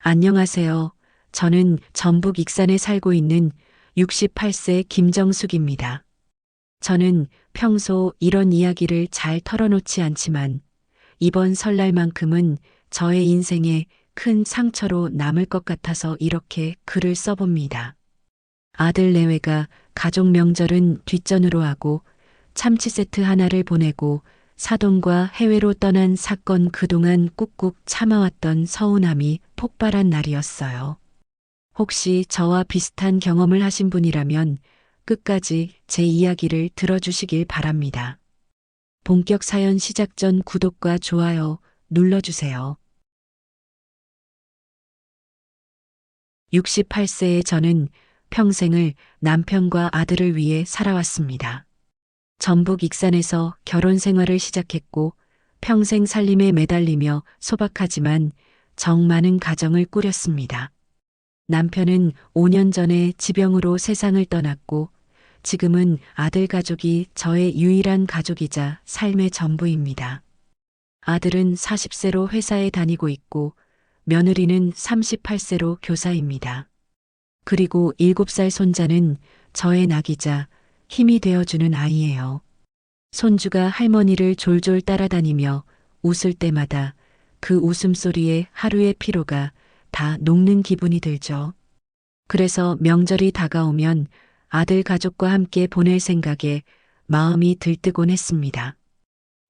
안녕하세요. 저는 전북 익산에 살고 있는 68세 김정숙입니다. 저는 평소 이런 이야기를 잘 털어놓지 않지만 이번 설날만큼은 저의 인생에 큰 상처로 남을 것 같아서 이렇게 글을 써봅니다. 아들 내외가 가족 명절은 뒷전으로 하고 참치 세트 하나를 보내고 사돈과 해외로 떠난 사건 그동안 꾹꾹 참아왔던 서운함이 폭발한 날이었어요. 혹시 저와 비슷한 경험을 하신 분이라면 끝까지 제 이야기를 들어주시길 바랍니다. 본격 사연 시작 전 구독과 좋아요 눌러주세요. 68세의 저는 평생을 남편과 아들을 위해 살아왔습니다. 전북 익산에서 결혼 생활을 시작했고 평생 살림에 매달리며 소박하지만 정 많은 가정을 꾸렸습니다. 남편은 5년 전에 지병으로 세상을 떠났고 지금은 아들 가족이 저의 유일한 가족이자 삶의 전부입니다. 아들은 40세로 회사에 다니고 있고 며느리는 38세로 교사입니다. 그리고 7살 손자는 저의 낙이자 힘이 되어주는 아이예요. 손주가 할머니를 졸졸 따라다니며 웃을 때마다 그 웃음소리에 하루의 피로가 다 녹는 기분이 들죠. 그래서 명절이 다가오면 아들 가족과 함께 보낼 생각에 마음이 들뜨곤 했습니다.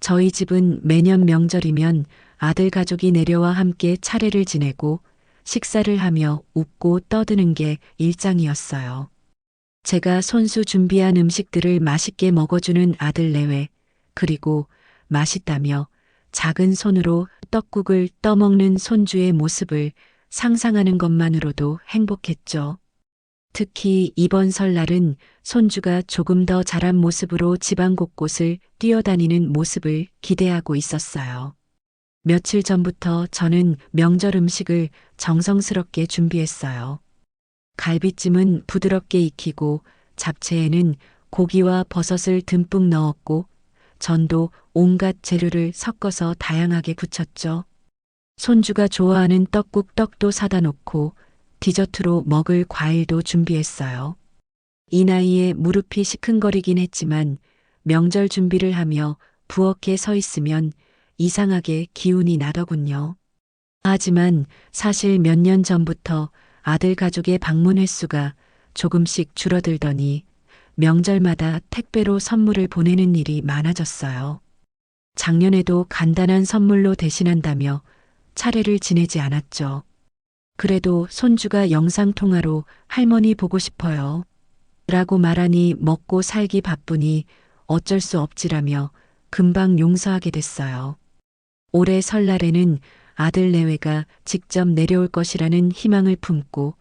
저희 집은 매년 명절이면 아들 가족이 내려와 함께 차례를 지내고 식사를 하며 웃고 떠드는 게 일상이었어요. 제가 손수 준비한 음식들을 맛있게 먹어주는 아들 내외, 그리고 맛있다며 작은 손으로 떡국을 떠먹는 손주의 모습을 상상하는 것만으로도 행복했죠. 특히 이번 설날은 손주가 조금 더 자란 모습으로 집안 곳곳을 뛰어다니는 모습을 기대하고 있었어요. 며칠 전부터 저는 명절 음식을 정성스럽게 준비했어요. 갈비찜은 부드럽게 익히고 잡채에는 고기와 버섯을 듬뿍 넣었고 전도 온갖 재료를 섞어서 다양하게 부쳤죠. 손주가 좋아하는 떡국 떡도 사다 놓고 디저트로 먹을 과일도 준비했어요. 이 나이에 무릎이 시큰거리긴 했지만 명절 준비를 하며 부엌에 서 있으면 이상하게 기운이 나더군요. 하지만 사실 몇 년 전부터 아들 가족의 방문 횟수가 조금씩 줄어들더니 명절마다 택배로 선물을 보내는 일이 많아졌어요. 작년에도 간단한 선물로 대신한다며 차례를 지내지 않았죠. 그래도 손주가 영상통화로 할머니 보고 싶어요. 라고 말하니 먹고 살기 바쁘니 어쩔 수 없지라며 금방 용서하게 됐어요. 올해 설날에는 아들 내외가 직접 내려올 것이라는 희망을 품고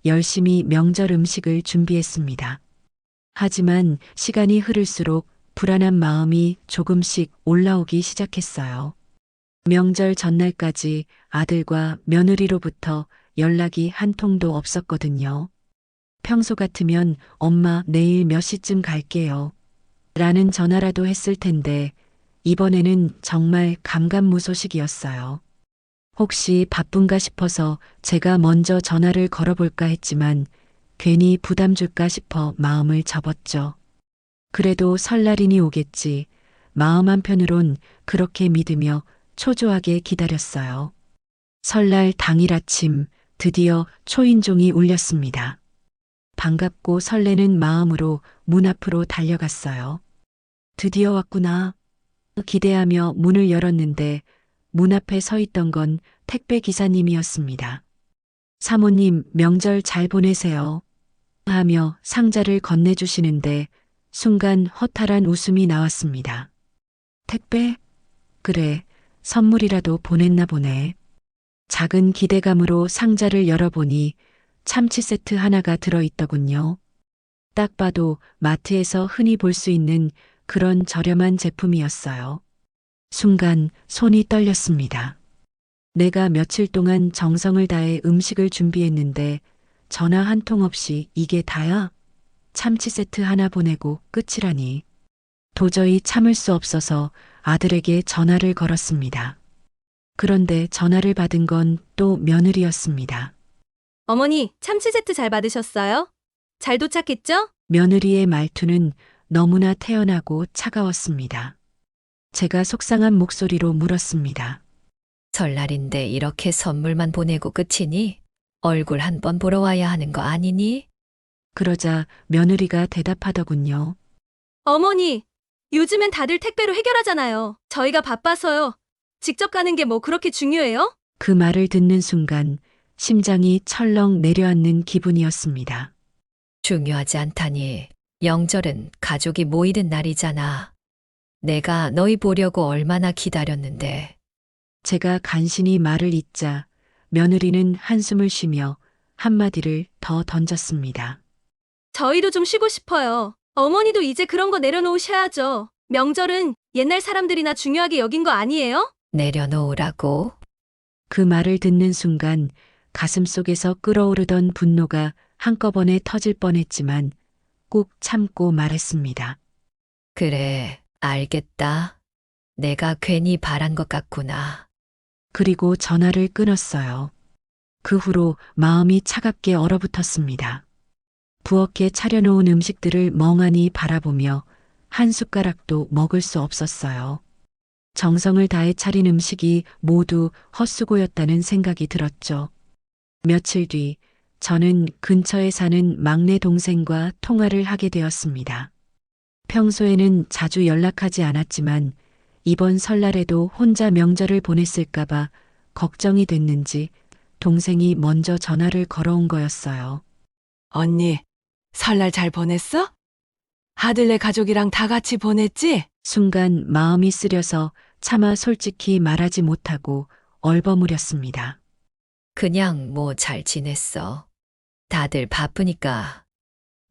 열심히 명절 음식을 준비했습니다. 하지만 시간이 흐를수록 불안한 마음이 조금씩 올라오기 시작했어요. 명절 전날까지 아들과 며느리로부터 연락이 한 통도 없었거든요. 평소 같으면 엄마 내일 몇 시쯤 갈게요. 라는 전화라도 했을 텐데 이번에는 정말 감감무소식이었어요. 혹시 바쁜가 싶어서 제가 먼저 전화를 걸어볼까 했지만 괜히 부담 줄까 싶어 마음을 접었죠. 그래도 설날이니 오겠지. 마음 한편으론 그렇게 믿으며 초조하게 기다렸어요. 설날 당일 아침 드디어 초인종이 울렸습니다. 반갑고 설레는 마음으로 문 앞으로 달려갔어요. 드디어 왔구나. 기대하며 문을 열었는데 문 앞에 서 있던 건 택배 기사님이었습니다. 사모님, 명절 잘 보내세요. 하며 상자를 건네주시는데 순간 허탈한 웃음이 나왔습니다. 택배? 그래, 선물이라도 보냈나 보네. 작은 기대감으로 상자를 열어보니 참치 세트 하나가 들어있더군요. 딱 봐도 마트에서 흔히 볼 수 있는 그런 저렴한 제품이었어요. 순간 손이 떨렸습니다. 내가 며칠 동안 정성을 다해 음식을 준비했는데 전화 한 통 없이 이게 다야? 참치 세트 하나 보내고 끝이라니. 도저히 참을 수 없어서 아들에게 전화를 걸었습니다. 그런데 전화를 받은 건 또 며느리였습니다. 어머니, 참치 세트 잘 받으셨어요? 잘 도착했죠? 며느리의 말투는 너무나 태연하고 차가웠습니다. 제가 속상한 목소리로 물었습니다. 설날인데 이렇게 선물만 보내고 끝이니? 얼굴 한 번 보러 와야 하는 거 아니니? 그러자 며느리가 대답하더군요. 어머니, 요즘엔 다들 택배로 해결하잖아요. 저희가 바빠서요. 직접 가는 게 뭐 그렇게 중요해요? 그 말을 듣는 순간 심장이 철렁 내려앉는 기분이었습니다. 중요하지 않다니. 명절은 가족이 모이는 날이잖아. 내가 너희 보려고 얼마나 기다렸는데. 제가 간신히 말을 잇자 며느리는 한숨을 쉬며 한마디를 더 던졌습니다. 저희도 좀 쉬고 싶어요. 어머니도 이제 그런 거 내려놓으셔야죠. 명절은 옛날 사람들이나 중요하게 여긴 거 아니에요? 내려놓으라고? 그 말을 듣는 순간 가슴 속에서 끓어오르던 분노가 한꺼번에 터질 뻔했지만 꾹 참고 말했습니다. 그래, 알겠다. 내가 괜히 바란 것 같구나. 그리고 전화를 끊었어요. 그 후로 마음이 차갑게 얼어붙었습니다. 부엌에 차려놓은 음식들을 멍하니 바라보며 한 숟가락도 먹을 수 없었어요. 정성을 다해 차린 음식이 모두 헛수고였다는 생각이 들었죠. 며칠 뒤 저는 근처에 사는 막내 동생과 통화를 하게 되었습니다. 평소에는 자주 연락하지 않았지만 이번 설날에도 혼자 명절을 보냈을까봐 걱정이 됐는지 동생이 먼저 전화를 걸어온 거였어요. 언니, 설날 잘 보냈어? 아들네 가족이랑 다 같이 보냈지? 순간 마음이 쓰려서 차마 솔직히 말하지 못하고 얼버무렸습니다. 그냥 뭐 잘 지냈어. 다들 바쁘니까.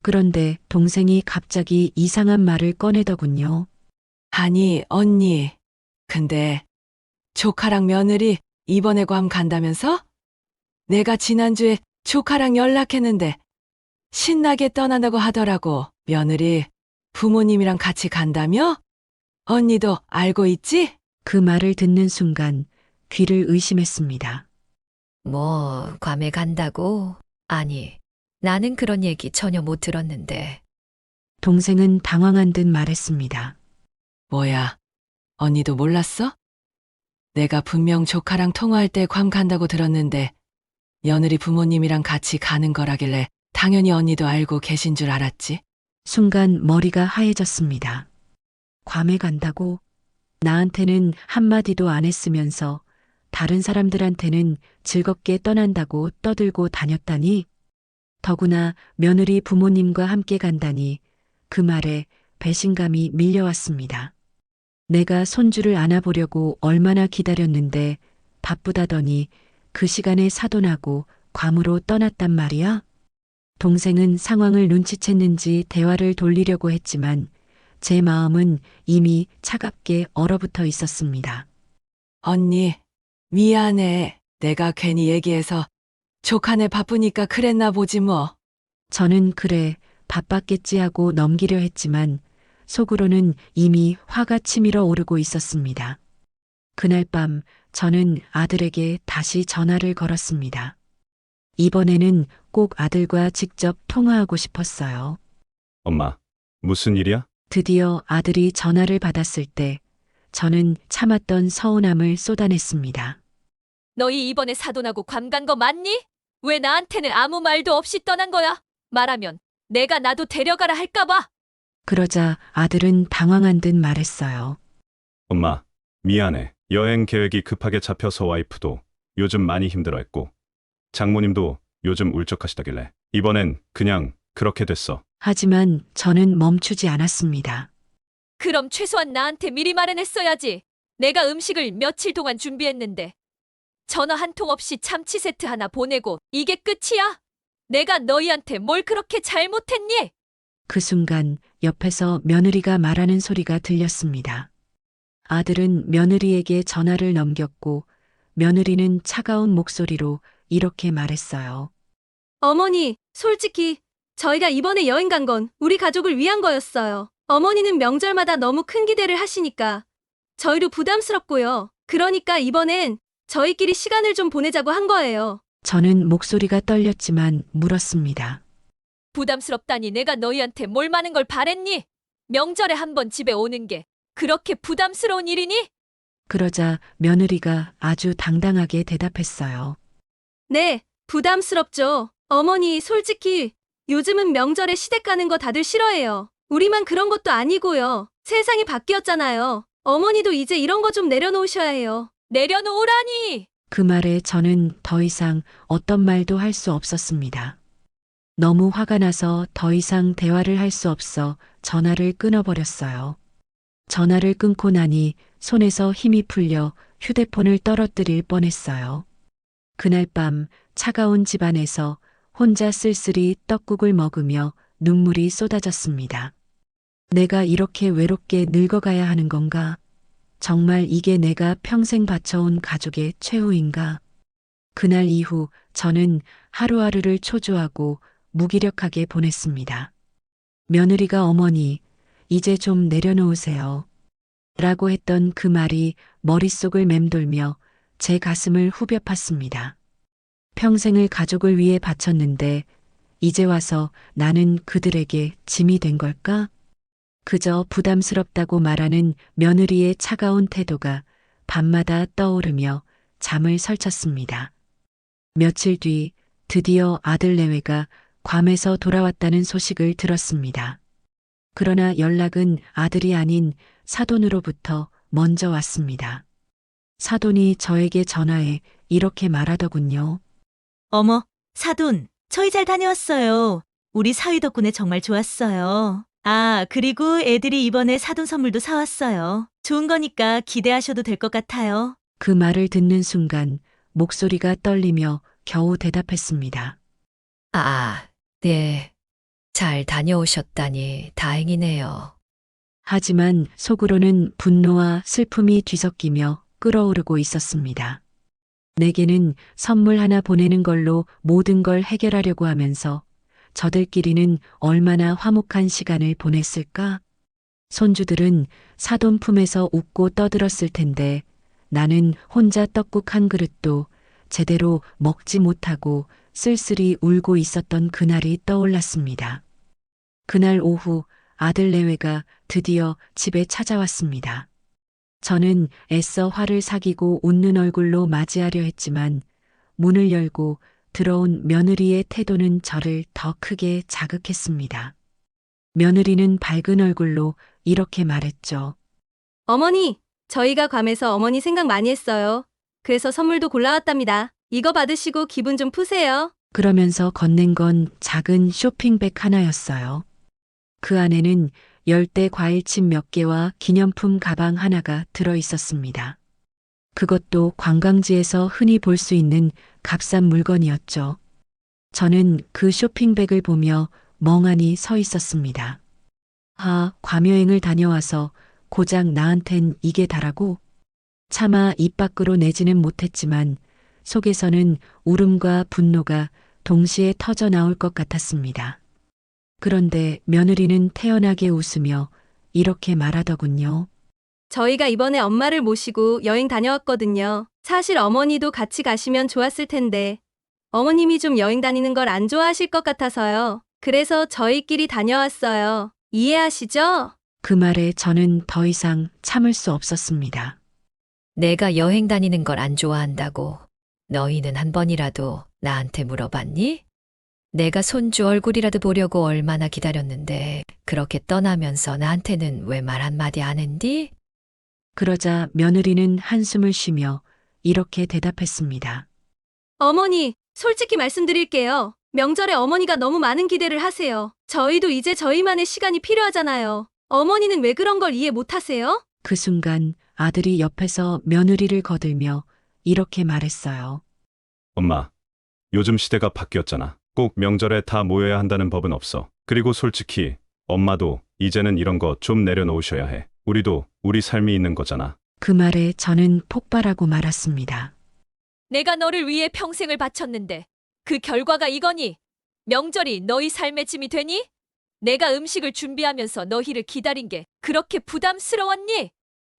그런데 동생이 갑자기 이상한 말을 꺼내더군요. 아니, 언니. 근데 조카랑 며느리 이번에 괌 간다면서? 내가 지난주에 조카랑 연락했는데 신나게 떠난다고 하더라고. 며느리 부모님이랑 같이 간다며? 언니도 알고 있지? 그 말을 듣는 순간 귀를 의심했습니다. 뭐, 괌에 간다고? 아니, 나는 그런 얘기 전혀 못 들었는데. 동생은 당황한 듯 말했습니다. 뭐야, 언니도 몰랐어? 내가 분명 조카랑 통화할 때 괌 간다고 들었는데 며느리 부모님이랑 같이 가는 거라길래 당연히 언니도 알고 계신 줄 알았지. 순간 머리가 하얘졌습니다. 괌에 간다고? 나한테는 한마디도 안 했으면서 다른 사람들한테는 즐겁게 떠난다고 떠들고 다녔다니? 더구나 며느리 부모님과 함께 간다니 그 말에 배신감이 밀려왔습니다. 내가 손주를 안아보려고 얼마나 기다렸는데 바쁘다더니 그 시간에 사돈하고 괌으로 떠났단 말이야? 동생은 상황을 눈치챘는지 대화를 돌리려고 했지만 제 마음은 이미 차갑게 얼어붙어 있었습니다. 언니, 미안해. 내가 괜히 얘기해서 조카네 바쁘니까 그랬나 보지 뭐. 저는 그래 바빴겠지 하고 넘기려 했지만 속으로는 이미 화가 치밀어 오르고 있었습니다. 그날 밤 저는 아들에게 다시 전화를 걸었습니다. 이번에는 꼭 아들과 직접 통화하고 싶었어요. 엄마, 무슨 일이야? 드디어 아들이 전화를 받았을 때 저는 참았던 서운함을 쏟아냈습니다. 너희 이번에 사돈하고 괌 간 거 맞니? 왜 나한테는 아무 말도 없이 떠난 거야? 말하면 내가 나도 데려가라 할까봐. 그러자 아들은 당황한 듯 말했어요. 엄마, 미안해. 여행 계획이 급하게 잡혀서 와이프도 요즘 많이 힘들어했고 장모님도 요즘 울적하시다길래 이번엔 그냥 그렇게 됐어. 하지만 저는 멈추지 않았습니다. 그럼 최소한 나한테 미리 말은 했어야지. 내가 음식을 며칠 동안 준비했는데. 전화 한 통 없이 참치 세트 하나 보내고 이게 끝이야? 내가 너희한테 뭘 그렇게 잘못했니? 그 순간 옆에서 며느리가 말하는 소리가 들렸습니다. 아들은 며느리에게 전화를 넘겼고 며느리는 차가운 목소리로 이렇게 말했어요. 어머니, 솔직히 저희가 이번에 여행 간 건 우리 가족을 위한 거였어요. 어머니는 명절마다 너무 큰 기대를 하시니까 저희도 부담스럽고요. 그러니까 이번엔 저희끼리 시간을 좀 보내자고 한 거예요. 저는 목소리가 떨렸지만 물었습니다. 부담스럽다니 내가 너희한테 뭘 많은 걸 바랬니? 명절에 한 번 집에 오는 게 그렇게 부담스러운 일이니? 그러자 며느리가 아주 당당하게 대답했어요. 네, 부담스럽죠. 어머니, 솔직히 요즘은 명절에 시댁 가는 거 다들 싫어해요. 우리만 그런 것도 아니고요. 세상이 바뀌었잖아요. 어머니도 이제 이런 거 좀 내려놓으셔야 해요. 내려놓으라니! 그 말에 저는 더 이상 어떤 말도 할 수 없었습니다. 너무 화가 나서 더 이상 대화를 할 수 없어 전화를 끊어버렸어요. 전화를 끊고 나니 손에서 힘이 풀려 휴대폰을 떨어뜨릴 뻔했어요. 그날 밤 차가운 집안에서 혼자 쓸쓸히 떡국을 먹으며 눈물이 쏟아졌습니다. 내가 이렇게 외롭게 늙어가야 하는 건가? 정말 이게 내가 평생 바쳐온 가족의 최후인가? 그날 이후 저는 하루하루를 초조하고 무기력하게 보냈습니다. 며느리가 어머니, 이제 좀 내려놓으세요. 라고 했던 그 말이 머릿속을 맴돌며 제 가슴을 후벼 팠습니다. 평생을 가족을 위해 바쳤는데 이제 와서 나는 그들에게 짐이 된 걸까? 그저 부담스럽다고 말하는 며느리의 차가운 태도가 밤마다 떠오르며 잠을 설쳤습니다. 며칠 뒤 드디어 아들 내외가 괌에서 돌아왔다는 소식을 들었습니다. 그러나 연락은 아들이 아닌 사돈으로부터 먼저 왔습니다. 사돈이 저에게 전화해 이렇게 말하더군요. 어머, 사돈, 저희 잘 다녀왔어요. 우리 사위 덕분에 정말 좋았어요. 아, 그리고 애들이 이번에 사돈 선물도 사왔어요. 좋은 거니까 기대하셔도 될 것 같아요. 그 말을 듣는 순간 목소리가 떨리며 겨우 대답했습니다. 아, 네. 잘 다녀오셨다니 다행이네요. 하지만 속으로는 분노와 슬픔이 뒤섞이며 끓어오르고 있었습니다. 내게는 선물 하나 보내는 걸로 모든 걸 해결하려고 하면서 저들끼리는 얼마나 화목한 시간을 보냈을까? 손주들은 사돈 품에서 웃고 떠들었을 텐데 나는 혼자 떡국 한 그릇도 제대로 먹지 못하고 쓸쓸히 울고 있었던 그날이 떠올랐습니다. 그날 오후 아들 내외가 드디어 집에 찾아왔습니다. 저는 애써 화를 사귀고 웃는 얼굴로 맞이하려 했지만 문을 열고 들어온 며느리의 태도는 저를 더 크게 자극했습니다. 며느리는 밝은 얼굴로 이렇게 말했죠. 어머니, 저희가 괌에서 어머니 생각 많이 했어요. 그래서 선물도 골라왔답니다. 이거 받으시고 기분 좀 푸세요. 그러면서 건넨 건 작은 쇼핑백 하나였어요. 그 안에는 열대 과일칩 몇 개와 기념품 가방 하나가 들어 있었습니다. 그것도 관광지에서 흔히 볼 수 있는 값싼 물건이었죠. 저는 그 쇼핑백을 보며 멍하니 서 있었습니다. 아, 괌여행을 다녀와서 고작 나한텐 이게 다라고? 차마 입 밖으로 내지는 못했지만 속에서는 울음과 분노가 동시에 터져 나올 것 같았습니다. 그런데 며느리는 태연하게 웃으며 이렇게 말하더군요. 저희가 이번에 엄마를 모시고 여행 다녀왔거든요. 사실 어머니도 같이 가시면 좋았을 텐데 어머님이 좀 여행 다니는 걸 안 좋아하실 것 같아서요. 그래서 저희끼리 다녀왔어요. 이해하시죠? 그 말에 저는 더 이상 참을 수 없었습니다. 내가 여행 다니는 걸 안 좋아한다고 너희는 한 번이라도 나한테 물어봤니? 내가 손주 얼굴이라도 보려고 얼마나 기다렸는데 그렇게 떠나면서 나한테는 왜 말 한마디 안 했니? 그러자 며느리는 한숨을 쉬며 이렇게 대답했습니다. 어머니, 솔직히 말씀드릴게요. 명절에 어머니가 너무 많은 기대를 하세요. 저희도 이제 저희만의 시간이 필요하잖아요. 어머니는 왜 그런 걸 이해 못 하세요? 그 순간 아들이 옆에서 며느리를 거들며 이렇게 말했어요. 엄마, 요즘 시대가 바뀌었잖아. 꼭 명절에 다 모여야 한다는 법은 없어. 그리고 솔직히 엄마도 이제는 이런 거 좀 내려놓으셔야 해. 우리도 우리 삶이 있는 거잖아. 그 말에 저는 폭발하고 말았습니다. 내가 너를 위해 평생을 바쳤는데 그 결과가 이거니? 명절이 너희 삶의 짐이 되니? 내가 음식을 준비하면서 너희를 기다린 게 그렇게 부담스러웠니?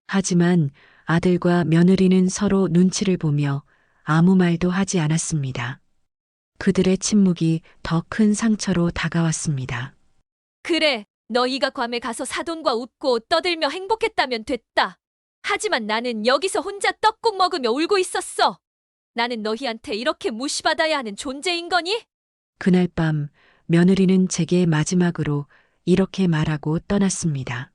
하지만 아들과 며느리는 서로 눈치를 보며 아무 말도 하지 않았습니다. 그들의 침묵이 더 큰 상처로 다가왔습니다. 그래, 너희가 괌에 가서 사돈과 웃고 떠들며 행복했다면 됐다. 하지만 나는 여기서 혼자 떡국 먹으며 울고 있었어. 나는 너희한테 이렇게 무시받아야 하는 존재인 거니? 그날 밤 며느리는 제게 마지막으로 이렇게 말하고 떠났습니다.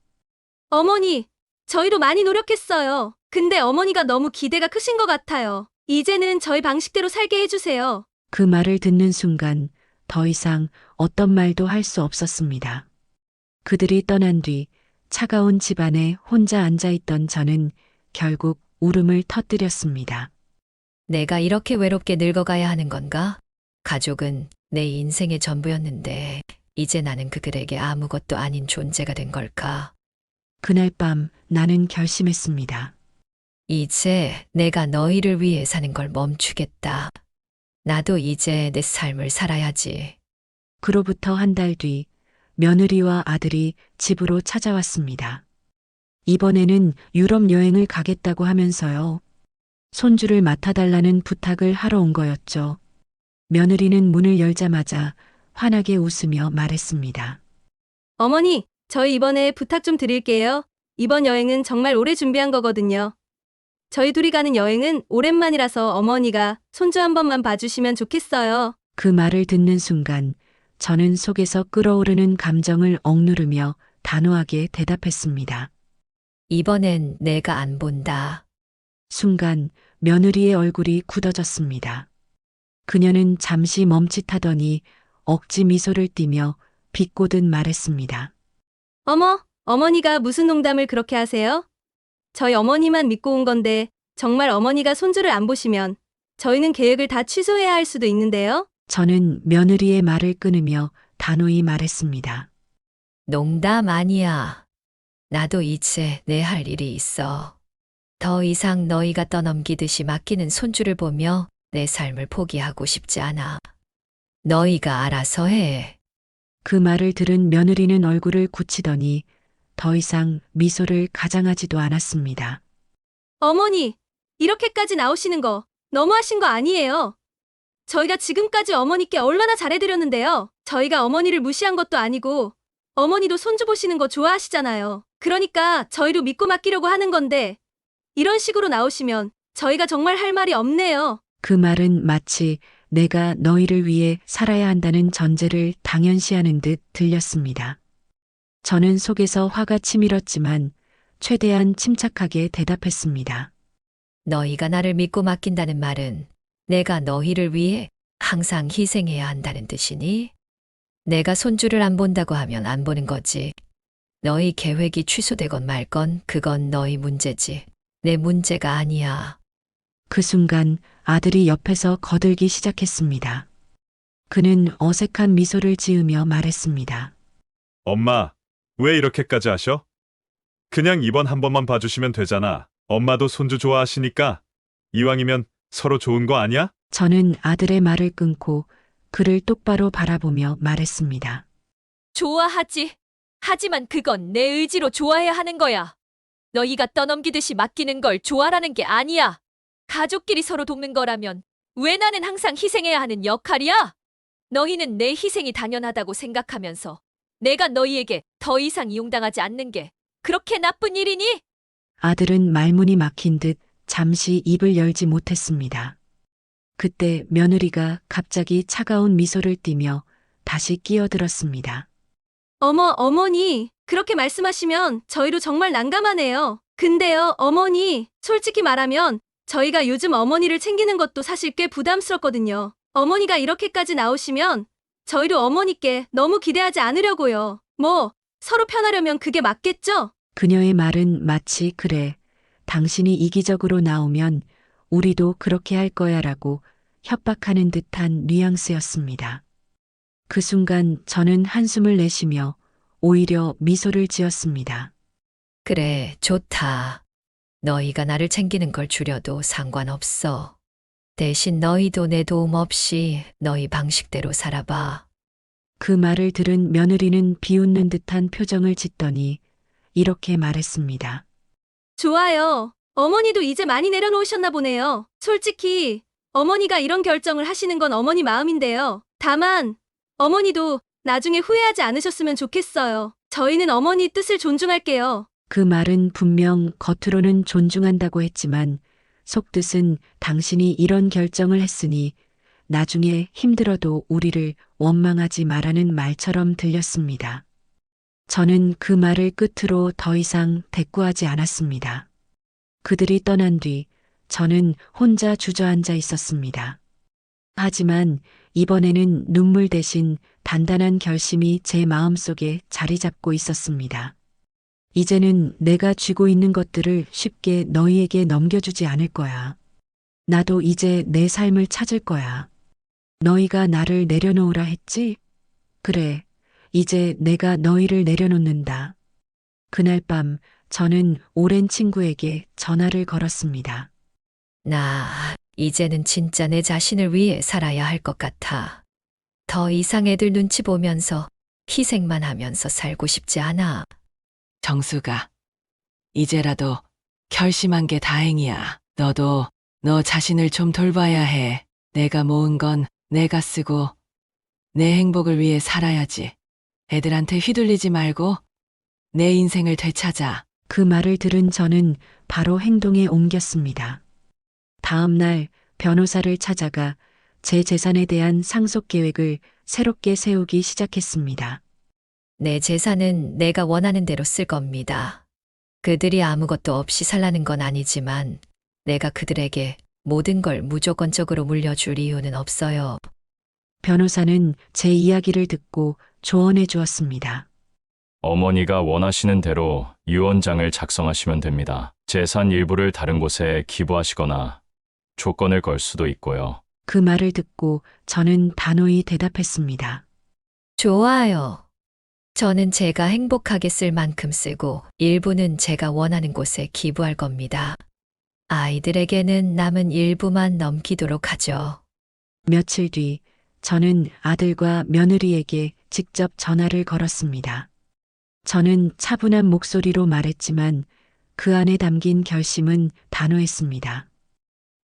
어머니, 저희도 많이 노력했어요. 근데 어머니가 너무 기대가 크신 것 같아요. 이제는 저희 방식대로 살게 해주세요. 그 말을 듣는 순간 더 이상 어떤 말도 할 수 없었습니다. 그들이 떠난 뒤 차가운 집안에 혼자 앉아 있던 저는 결국 울음을 터뜨렸습니다. 내가 이렇게 외롭게 늙어가야 하는 건가? 가족은 내 인생의 전부였는데 이제 나는 그들에게 아무것도 아닌 존재가 된 걸까? 그날 밤 나는 결심했습니다. 이제 내가 너희를 위해 사는 걸 멈추겠다. 나도 이제 내 삶을 살아야지. 그로부터 한 달 뒤 며느리와 아들이 집으로 찾아왔습니다. 이번에는 유럽 여행을 가겠다고 하면서요. 손주를 맡아달라는 부탁을 하러 온 거였죠. 며느리는 문을 열자마자 환하게 웃으며 말했습니다. 어머니, 저희 이번에 부탁 좀 드릴게요. 이번 여행은 정말 오래 준비한 거거든요. 저희 둘이 가는 여행은 오랜만이라서 어머니가 손주 한 번만 봐주시면 좋겠어요. 그 말을 듣는 순간 저는 속에서 끓어오르는 감정을 억누르며 단호하게 대답했습니다. 이번엔 내가 안 본다. 순간 며느리의 얼굴이 굳어졌습니다. 그녀는 잠시 멈칫하더니 억지 미소를 띠며 비꼬듯 말했습니다. 어머, 어머니가 무슨 농담을 그렇게 하세요? 저희 어머니만 믿고 온 건데 정말 어머니가 손주를 안 보시면 저희는 계획을 다 취소해야 할 수도 있는데요. 저는 며느리의 말을 끊으며 단호히 말했습니다. 농담 아니야. 나도 이제 내 할 일이 있어. 더 이상 너희가 떠넘기듯이 맡기는 손주를 보며 내 삶을 포기하고 싶지 않아. 너희가 알아서 해. 그 말을 들은 며느리는 얼굴을 굳히더니 더 이상 미소를 가장하지도 않았습니다. 어머니, 이렇게까지 나오시는 거 너무하신 거 아니에요? 저희가 지금까지 어머니께 얼마나 잘해드렸는데요. 저희가 어머니를 무시한 것도 아니고 어머니도 손주 보시는 거 좋아하시잖아요. 그러니까 저희로 믿고 맡기려고 하는 건데 이런 식으로 나오시면 저희가 정말 할 말이 없네요. 그 말은 마치 내가 너희를 위해 살아야 한다는 전제를 당연시하는 듯 들렸습니다. 저는 속에서 화가 치밀었지만 최대한 침착하게 대답했습니다. 너희가 나를 믿고 맡긴다는 말은 내가 너희를 위해 항상 희생해야 한다는 뜻이니? 내가 손주를 안 본다고 하면 안 보는 거지. 너희 계획이 취소되건 말건 그건 너희 문제지. 내 문제가 아니야. 그 순간 아들이 옆에서 거들기 시작했습니다. 그는 어색한 미소를 지으며 말했습니다. 엄마, 왜 이렇게까지 하셔? 그냥 이번 한 번만 봐주시면 되잖아. 엄마도 손주 좋아하시니까. 이왕이면 서로 좋은 거 아니야? 저는 아들의 말을 끊고 그를 똑바로 바라보며 말했습니다. 좋아하지. 하지만 그건 내 의지로 좋아해야 하는 거야. 너희가 떠넘기듯이 맡기는 걸 좋아라는 게 아니야. 가족끼리 서로 돕는 거라면 왜 나는 항상 희생해야 하는 역할이야? 너희는 내 희생이 당연하다고 생각하면서 내가 너희에게 더 이상 이용당하지 않는 게 그렇게 나쁜 일이니? 아들은 말문이 막힌 듯 잠시 입을 열지 못했습니다. 그때 며느리가 갑자기 차가운 미소를 띠며 다시 끼어들었습니다. 어머, 어머니, 그렇게 말씀하시면 저희도 정말 난감하네요. 근데요, 어머니, 솔직히 말하면 저희가 요즘 어머니를 챙기는 것도 사실 꽤 부담스럽거든요. 어머니가 이렇게까지 나오시면 저희도 어머니께 너무 기대하지 않으려고요. 뭐, 서로 편하려면 그게 맞겠죠? 그녀의 말은 마치 그래, 당신이 이기적으로 나오면 우리도 그렇게 할 거야 라고 협박하는 듯한 뉘앙스였습니다. 그 순간 저는 한숨을 내쉬며 오히려 미소를 지었습니다. 그래, 좋다. 너희가 나를 챙기는 걸 줄여도 상관없어. 대신 너희도 내 도움 없이 너희 방식대로 살아봐. 그 말을 들은 며느리는 비웃는 듯한 표정을 짓더니 이렇게 말했습니다. 좋아요. 어머니도 이제 많이 내려놓으셨나 보네요. 솔직히 어머니가 이런 결정을 하시는 건 어머니 마음인데요. 다만 어머니도 나중에 후회하지 않으셨으면 좋겠어요. 저희는 어머니 뜻을 존중할게요. 그 말은 분명 겉으로는 존중한다고 했지만 속뜻은 당신이 이런 결정을 했으니 나중에 힘들어도 우리를 원망하지 말라는 말처럼 들렸습니다. 저는 그 말을 끝으로 더 이상 대꾸하지 않았습니다. 그들이 떠난 뒤 저는 혼자 주저앉아 있었습니다. 하지만 이번에는 눈물 대신 단단한 결심이 제 마음속에 자리 잡고 있었습니다. 이제는 내가 쥐고 있는 것들을 쉽게 너희에게 넘겨주지 않을 거야. 나도 이제 내 삶을 찾을 거야. 너희가 나를 내려놓으라 했지? 그래, 이제 내가 너희를 내려놓는다. 그날 밤 저는 오랜 친구에게 전화를 걸었습니다. 나 이제는 진짜 내 자신을 위해 살아야 할 것 같아. 더 이상 애들 눈치 보면서 희생만 하면서 살고 싶지 않아. 정수가, 이제라도 결심한 게 다행이야. 너도 너 자신을 좀 돌봐야 해. 내가 모은 건 내가 쓰고 내 행복을 위해 살아야지. 애들한테 휘둘리지 말고 내 인생을 되찾아. 그 말을 들은 저는 바로 행동에 옮겼습니다. 다음 날 변호사를 찾아가 제 재산에 대한 상속 계획을 새롭게 세우기 시작했습니다. 내 재산은 내가 원하는 대로 쓸 겁니다. 그들이 아무것도 없이 살라는 건 아니지만 내가 그들에게 모든 걸 무조건적으로 물려줄 이유는 없어요. 변호사는 제 이야기를 듣고 조언해 주었습니다. 어머니가 원하시는 대로 유언장을 작성하시면 됩니다. 재산 일부를 다른 곳에 기부하시거나 조건을 걸 수도 있고요. 그 말을 듣고 저는 단호히 대답했습니다. 좋아요. 저는 제가 행복하게 쓸 만큼 쓰고 일부는 제가 원하는 곳에 기부할 겁니다. 아이들에게는 남은 일부만 넘기도록 하죠. 며칠 뒤 저는 아들과 며느리에게 직접 전화를 걸었습니다. 저는 차분한 목소리로 말했지만 그 안에 담긴 결심은 단호했습니다.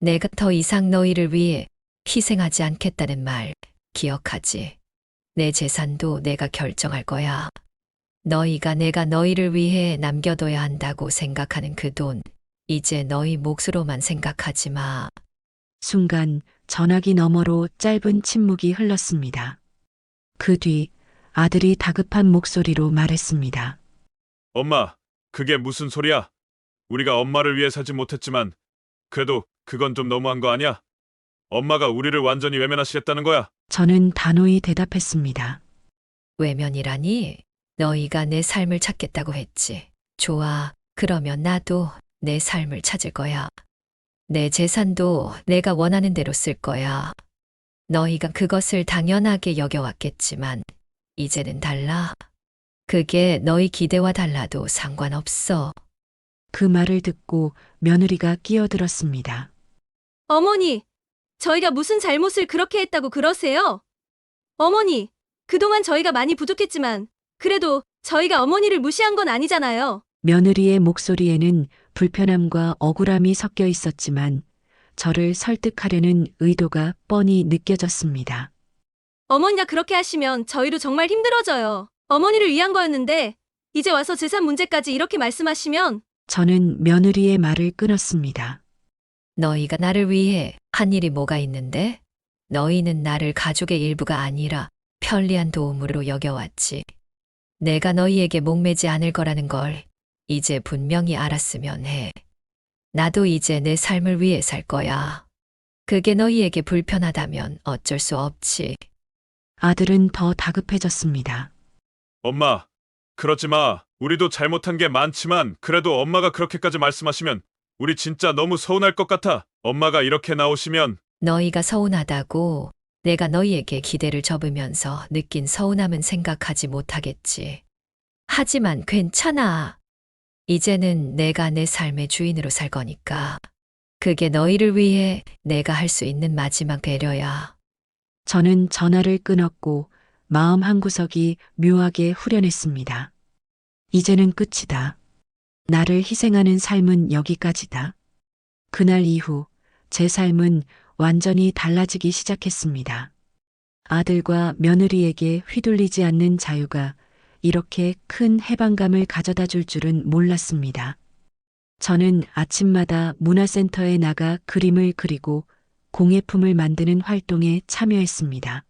내가 더 이상 너희를 위해 희생하지 않겠다는 말 기억하지. 내 재산도 내가 결정할 거야. 너희가 내가 너희를 위해 남겨둬야 한다고 생각하는 그 돈, 이제 너희 몫으로만 생각하지 마. 순간 전화기 너머로 짧은 침묵이 흘렀습니다. 그 뒤 아들이 다급한 목소리로 말했습니다. 엄마, 그게 무슨 소리야? 우리가 엄마를 위해 살지 못했지만 그래도 그건 좀 너무한 거 아니야? 엄마가 우리를 완전히 외면하시겠다는 거야? 저는 단호히 대답했습니다. 외면이라니? 너희가 내 삶을 찾겠다고 했지. 좋아. 그러면 나도 내 삶을 찾을 거야. 내 재산도 내가 원하는 대로 쓸 거야. 너희가 그것을 당연하게 여겨왔겠지만 이제는 달라. 그게 너희 기대와 달라도 상관없어. 그 말을 듣고 며느리가 끼어들었습니다. 어머니, 저희가 무슨 잘못을 그렇게 했다고 그러세요? 어머니, 그동안 저희가 많이 부족했지만 그래도 저희가 어머니를 무시한 건 아니잖아요. 며느리의 목소리에는 불편함과 억울함이 섞여 있었지만 저를 설득하려는 의도가 뻔히 느껴졌습니다. 어머니가 그렇게 하시면 저희도 정말 힘들어져요. 어머니를 위한 거였는데 이제 와서 재산 문제까지 이렇게 말씀하시면 저는 며느리의 말을 끊었습니다. 너희가 나를 위해 한 일이 뭐가 있는데? 너희는 나를 가족의 일부가 아니라 편리한 도움으로 여겨왔지. 내가 너희에게 목매지 않을 거라는 걸 이제 분명히 알았으면 해. 나도 이제 내 삶을 위해 살 거야. 그게 너희에게 불편하다면 어쩔 수 없지. 아들은 더 다급해졌습니다. 엄마, 그러지 마. 우리도 잘못한 게 많지만 그래도 엄마가 그렇게까지 말씀하시면 우리 진짜 너무 서운할 것 같아. 엄마가 이렇게 나오시면 너희가 서운하다고 내가 너희에게 기대를 접으면서 느낀 서운함은 생각하지 못하겠지. 하지만 괜찮아. 이제는 내가 내 삶의 주인으로 살 거니까. 그게 너희를 위해 내가 할 수 있는 마지막 배려야. 저는 전화를 끊었고 마음 한구석이 묘하게 후련했습니다. 이제는 끝이다. 나를 희생하는 삶은 여기까지다. 그날 이후 제 삶은 완전히 달라지기 시작했습니다. 아들과 며느리에게 휘둘리지 않는 자유가 이렇게 큰 해방감을 가져다 줄 줄은 몰랐습니다. 저는 아침마다 문화센터에 나가 그림을 그리고 공예품을 만드는 활동에 참여했습니다.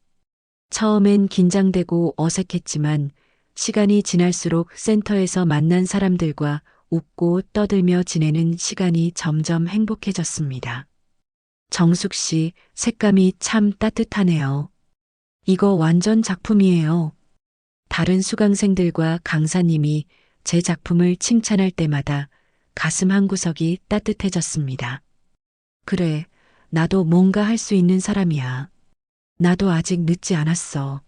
처음엔 긴장되고 어색했지만 시간이 지날수록 센터에서 만난 사람들과 웃고 떠들며 지내는 시간이 점점 행복해졌습니다. 정숙 씨, 색감이 참 따뜻하네요. 이거 완전 작품이에요. 다른 수강생들과 강사님이 제 작품을 칭찬할 때마다 가슴 한구석이 따뜻해졌습니다. 그래, 나도 뭔가 할 수 있는 사람이야. 나도 아직 늦지 않았어.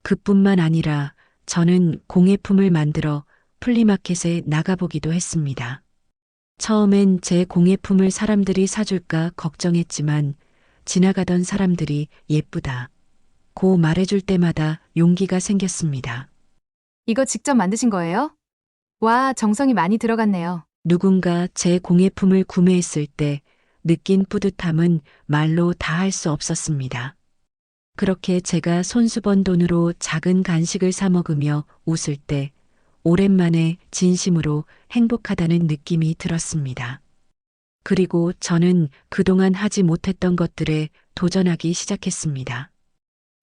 그뿐만 아니라 저는 공예품을 만들어 플리마켓에 나가보기도 했습니다. 처음엔 제 공예품을 사람들이 사줄까 걱정했지만 지나가던 사람들이 예쁘다 고 말해줄 때마다 용기가 생겼습니다. 이거 직접 만드신 거예요? 와, 정성이 많이 들어갔네요. 누군가 제 공예품을 구매했을 때 느낀 뿌듯함은 말로 다 할 수 없었습니다. 그렇게 제가 손수 번 돈으로 작은 간식을 사 먹으며 웃을 때 오랜만에 진심으로 행복하다는 느낌이 들었습니다. 그리고 저는 그동안 하지 못했던 것들에 도전하기 시작했습니다.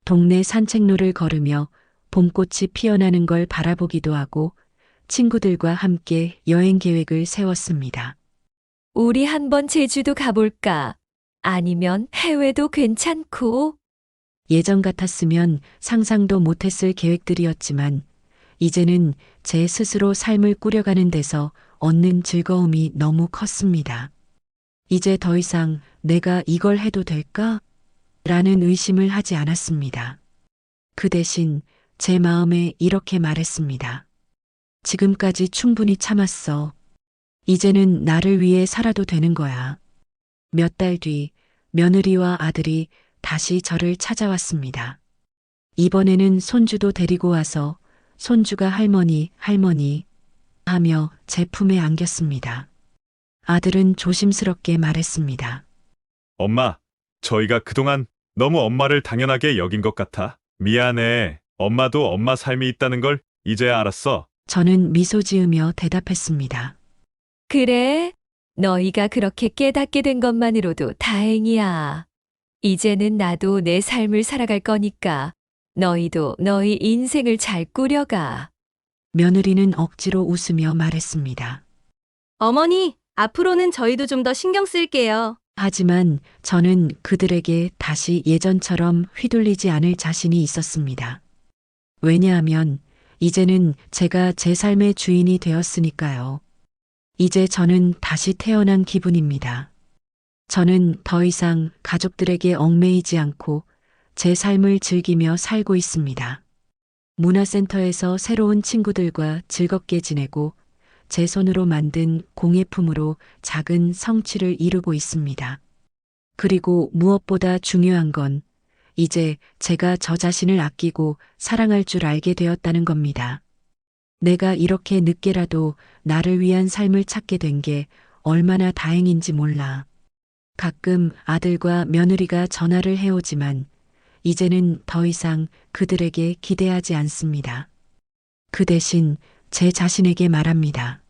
동네 산책로를 걸으며 봄꽃이 피어나는 걸 바라보기도 하고 친구들과 함께 여행 계획을 세웠습니다. 우리 한번 제주도 가볼까? 아니면 해외도 괜찮고. 예전 같았으면 상상도 못했을 계획들이었지만 이제는 제 스스로 삶을 꾸려가는 데서 얻는 즐거움이 너무 컸습니다. 이제 더 이상 내가 이걸 해도 될까? 라는 의심을 하지 않았습니다. 그 대신 제 마음에 이렇게 말했습니다. 지금까지 충분히 참았어. 이제는 나를 위해 살아도 되는 거야. 몇 달 뒤 며느리와 아들이 다시 저를 찾아왔습니다. 이번에는 손주도 데리고 와서 손주가 할머니 하며 제 품에 안겼습니다. 아들은 조심스럽게 말했습니다. 엄마, 저희가 그동안 너무 엄마를 당연하게 여긴 것 같아. 미안해. 엄마도 엄마 삶이 있다는 걸 이제야 알았어. 저는 미소 지으며 대답했습니다. 그래, 너희가 그렇게 깨닫게 된 것만으로도 다행이야. 이제는 나도 내 삶을 살아갈 거니까 너희도 너희 인생을 잘 꾸려가. 며느리는 억지로 웃으며 말했습니다. 어머니, 앞으로는 저희도 좀 더 신경 쓸게요. 하지만 저는 그들에게 다시 예전처럼 휘둘리지 않을 자신이 있었습니다. 왜냐하면 이제는 제가 제 삶의 주인이 되었으니까요. 이제 저는 다시 태어난 기분입니다. 저는 더 이상 가족들에게 얽매이지 않고 제 삶을 즐기며 살고 있습니다. 문화센터에서 새로운 친구들과 즐겁게 지내고 제 손으로 만든 공예품으로 작은 성취를 이루고 있습니다. 그리고 무엇보다 중요한 건 이제 제가 저 자신을 아끼고 사랑할 줄 알게 되었다는 겁니다. 내가 이렇게 늦게라도 나를 위한 삶을 찾게 된 게 얼마나 다행인지 몰라. 가끔 아들과 며느리가 전화를 해오지만 이제는 더 이상 그들에게 기대하지 않습니다. 그 대신 제 자신에게 말합니다.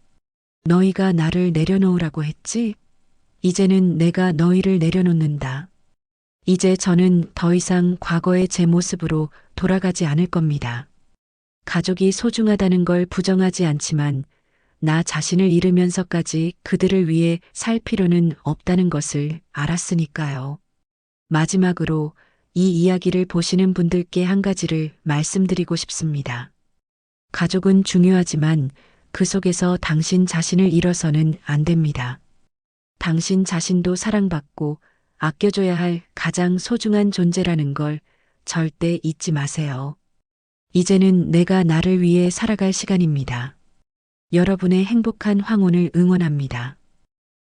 너희가 나를 내려놓으라고 했지? 이제는 내가 너희를 내려놓는다. 이제 저는 더 이상 과거의 제 모습으로 돌아가지 않을 겁니다. 가족이 소중하다는 걸 부정하지 않지만 나 자신을 잃으면서까지 그들을 위해 살 필요는 없다는 것을 알았으니까요. 마지막으로 이 이야기를 보시는 분들께 한 가지를 말씀드리고 싶습니다. 가족은 중요하지만 그 속에서 당신 자신을 잃어서는 안 됩니다. 당신 자신도 사랑받고 아껴줘야 할 가장 소중한 존재라는 걸 절대 잊지 마세요. 이제는 내가 나를 위해 살아갈 시간입니다. 여러분의 행복한 황혼을 응원합니다.